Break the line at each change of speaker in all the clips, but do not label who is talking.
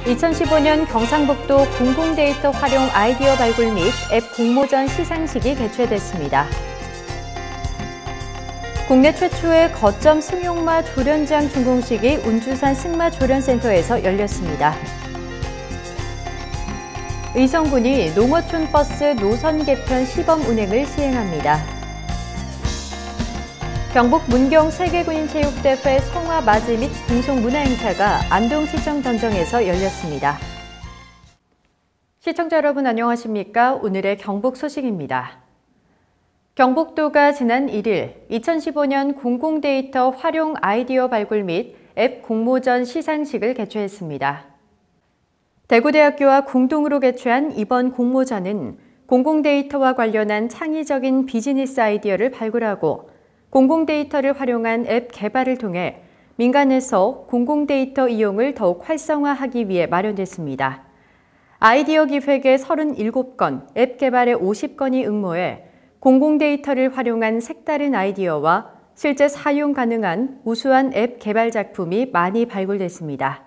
2015년 경상북도 공공데이터 활용 아이디어 발굴 및 앱 공모전 시상식이 개최됐습니다. 국내 최초의 거점 승용마 조련장 준공식이 운주산 승마조련센터에서 열렸습니다. 의성군이 농어촌 버스 노선 개편 시범 운행을 시행합니다. 경북 문경 세계군인체육대회 성화 맞이 및 공송문화행사가 안동시청 던정에서 열렸습니다. 시청자 여러분 안녕하십니까? 오늘의 경북 소식입니다. 경북도가 지난 1일 2015년 공공데이터 활용 아이디어 발굴 및 앱 공모전 시상식을 개최했습니다. 대구대학교와 공동으로 개최한 이번 공모전은 공공데이터와 관련한 창의적인 비즈니스 아이디어를 발굴하고 공공데이터를 활용한 앱 개발을 통해 민간에서 공공데이터 이용을 더욱 활성화하기 위해 마련됐습니다. 아이디어 기획에 37건, 앱 개발에 50건이 응모해 공공데이터를 활용한 색다른 아이디어와 실제 사용 가능한 우수한 앱 개발 작품이 많이 발굴됐습니다.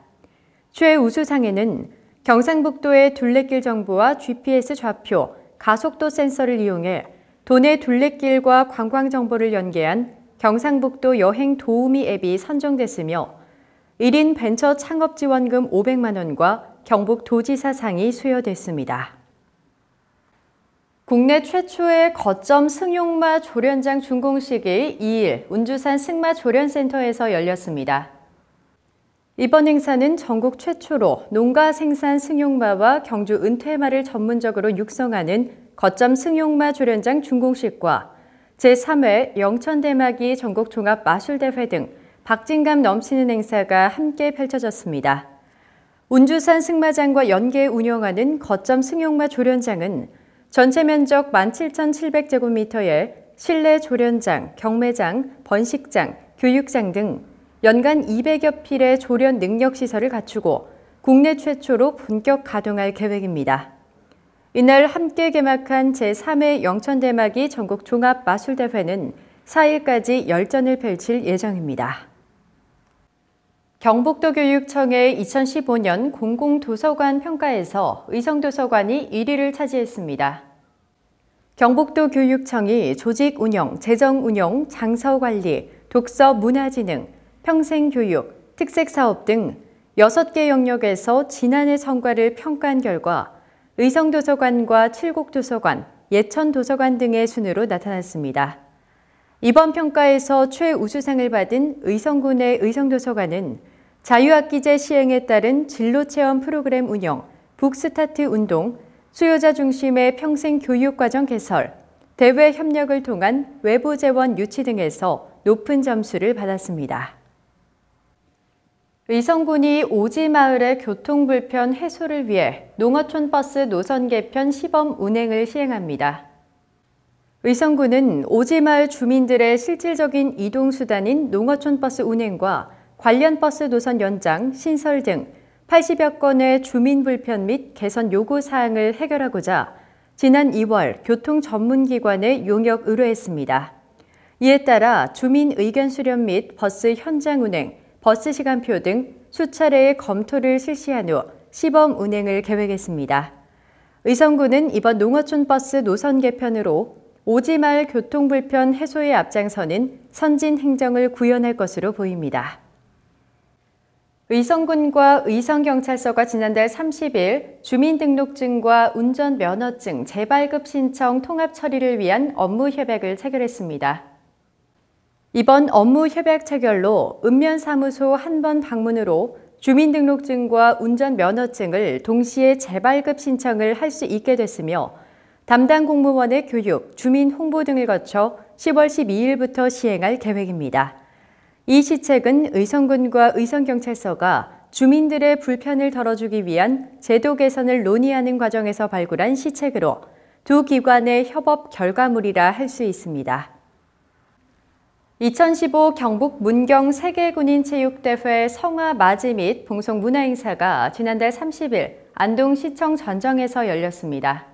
최우수상에는 경상북도의 둘레길 정보와 GPS 좌표, 가속도 센서를 이용해 도내 둘레길과 관광 정보를 연계한 경상북도 여행 도우미 앱이 선정됐으며 1인 벤처 창업 지원금 500만 원과 경북도지사상이 수여됐습니다. 국내 최초의 거점 승용마 조련장 준공식이 2일 운주산 승마조련센터에서 열렸습니다. 이번 행사는 전국 최초로 농가 생산 승용마와 경주 은퇴마를 전문적으로 육성하는 거점 승용마 조련장 준공식과 제3회 영천대마기 전국 종합 마술대회 등 박진감 넘치는 행사가 함께 펼쳐졌습니다. 운주산 승마장과 연계 운영하는 거점 승용마 조련장은 전체 면적 17,700제곱미터에 실내 조련장, 경매장, 번식장, 교육장 등 연간 200여 필의 조련 능력시설을 갖추고 국내 최초로 본격 가동할 계획입니다. 이날 함께 개막한 제3회 영천대마기 전국 종합 마술대회는 4일까지 열전을 펼칠 예정입니다. 경북도 교육청의 2015년 공공도서관 평가에서 의성도서관이 1위를 차지했습니다. 경북도 교육청이 조직운영, 재정운영, 장서관리, 독서문화진흥, 평생교육, 특색사업 등 6개 영역에서 지난해 성과를 평가한 결과 의성도서관과 칠곡도서관, 예천도서관 등의 순으로 나타났습니다. 이번 평가에서 최우수상을 받은 의성군의 의성도서관은 자유학기제 시행에 따른 진로체험 프로그램 운영, 북스타트 운동, 수요자 중심의 평생교육과정 개설, 대외 협력을 통한 외부 재원 유치 등에서 높은 점수를 받았습니다. 의성군이 오지마을의 교통불편 해소를 위해 농어촌 버스 노선 개편 시범 운행을 시행합니다. 의성군은 오지마을 주민들의 실질적인 이동수단인 농어촌 버스 운행과 관련 버스 노선 연장, 신설 등 80여 건의 주민 불편 및 개선 요구 사항을 해결하고자 지난 2월 교통전문기관에 용역 의뢰했습니다. 이에 따라 주민 의견 수렴 및 버스 현장 운행, 버스 시간표 등 수차례의 검토를 실시한 후 시범 운행을 계획했습니다. 의성군은 이번 농어촌 버스 노선 개편으로 오지마을 교통불편 해소에 앞장서는 선진 행정을 구현할 것으로 보입니다. 의성군과 의성경찰서가 지난달 30일 주민등록증과 운전면허증 재발급 신청 통합 처리를 위한 업무 협약을 체결했습니다. 이번 업무 협약 체결로 읍면사무소 한 번 방문으로 주민등록증과 운전면허증을 동시에 재발급 신청을 할 수 있게 됐으며 담당 공무원의 교육, 주민 홍보 등을 거쳐 10월 12일부터 시행할 계획입니다. 이 시책은 의성군과 의성경찰서가 주민들의 불편을 덜어주기 위한 제도 개선을 논의하는 과정에서 발굴한 시책으로 두 기관의 협업 결과물이라 할 수 있습니다. 2015 경북 문경 세계군인체육대회 성화 맞이 및 봉송문화행사가 지난달 30일 안동시청 전정에서 열렸습니다.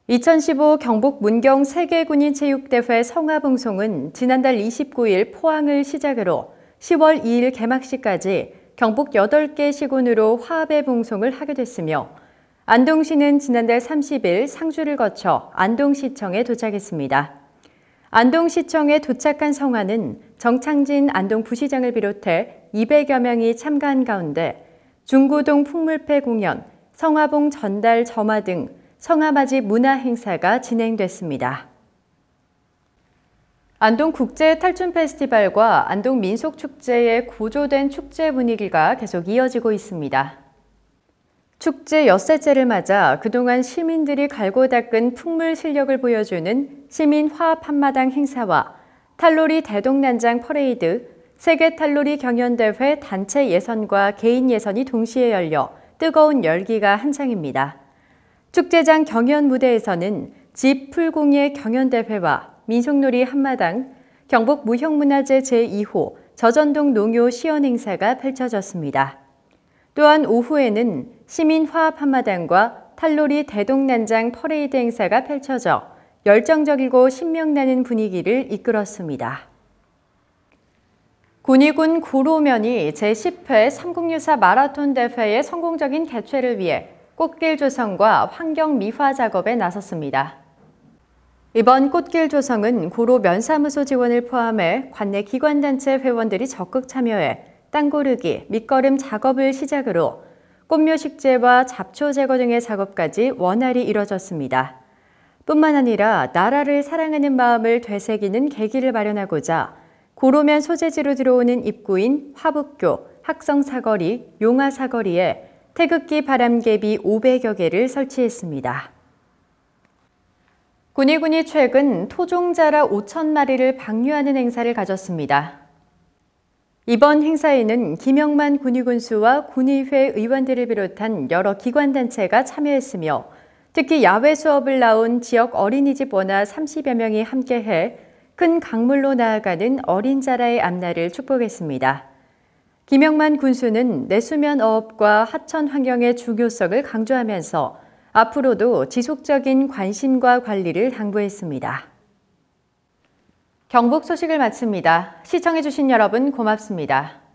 2015 경북 문경 세계군인체육대회 성화봉송은 지난달 29일 포항을 시작으로 10월 2일 개막식까지 경북 8개 시군으로 화합의 봉송을 하게 됐으며 안동시는 지난달 30일 상주를 거쳐 안동시청에 도착했습니다. 안동시청에 도착한 성화는 정창진 안동부시장을 비롯해 200여 명이 참가한 가운데 중구동 풍물패 공연, 성화봉 전달 점화 등 성화맞이 문화 행사가 진행됐습니다. 안동국제 탈춤 페스티벌과 안동 민속축제의 고조된 축제 분위기가 계속 이어지고 있습니다. 축제 엿새째를 맞아 그동안 시민들이 갈고 닦은 풍물 실력을 보여주는 시민 화합 한마당 행사와 탈놀이 대동난장 퍼레이드, 세계 탈놀이 경연대회 단체 예선과 개인 예선이 동시에 열려 뜨거운 열기가 한창입니다. 축제장 경연 무대에서는 집 풀공예 경연대회와 민속놀이 한마당, 경북 무형문화재 제2호 저전동 농요 시연 행사가 펼쳐졌습니다. 또한 오후에는 시민화합 한마당과 탈놀이 대동난장 퍼레이드 행사가 펼쳐져 열정적이고 신명나는 분위기를 이끌었습니다. 군위군 고로면이 제10회 삼국유사 마라톤 대회의 성공적인 개최를 위해 꽃길 조성과 환경 미화 작업에 나섰습니다. 이번 꽃길 조성은 고로 면사무소 지원을 포함해 관내 기관단체 회원들이 적극 참여해 땅 고르기, 밑거름 작업을 시작으로 꽃묘 식재와 잡초 제거 등의 작업까지 원활히 이뤄졌습니다. 뿐만 아니라 나라를 사랑하는 마음을 되새기는 계기를 마련하고자 고로면 소재지로 들어오는 입구인 화북교, 학성사거리, 용화사거리에 태극기 바람개비 500여 개를 설치했습니다. 군위군이 최근 토종자라 5,000마리를 방류하는 행사를 가졌습니다. 이번 행사에는 김영만 군위군수와 군의회 의원들을 비롯한 여러 기관단체가 참여했으며 특히 야외 수업을 나온 지역 어린이집 원아 30여 명이 함께해 큰 강물로 나아가는 어린 자라의 앞날을 축복했습니다. 김영만 군수는 내수면 어업과 하천 환경의 중요성을 강조하면서 앞으로도 지속적인 관심과 관리를 당부했습니다. 경북 소식을 마칩니다. 시청해주신 여러분 고맙습니다.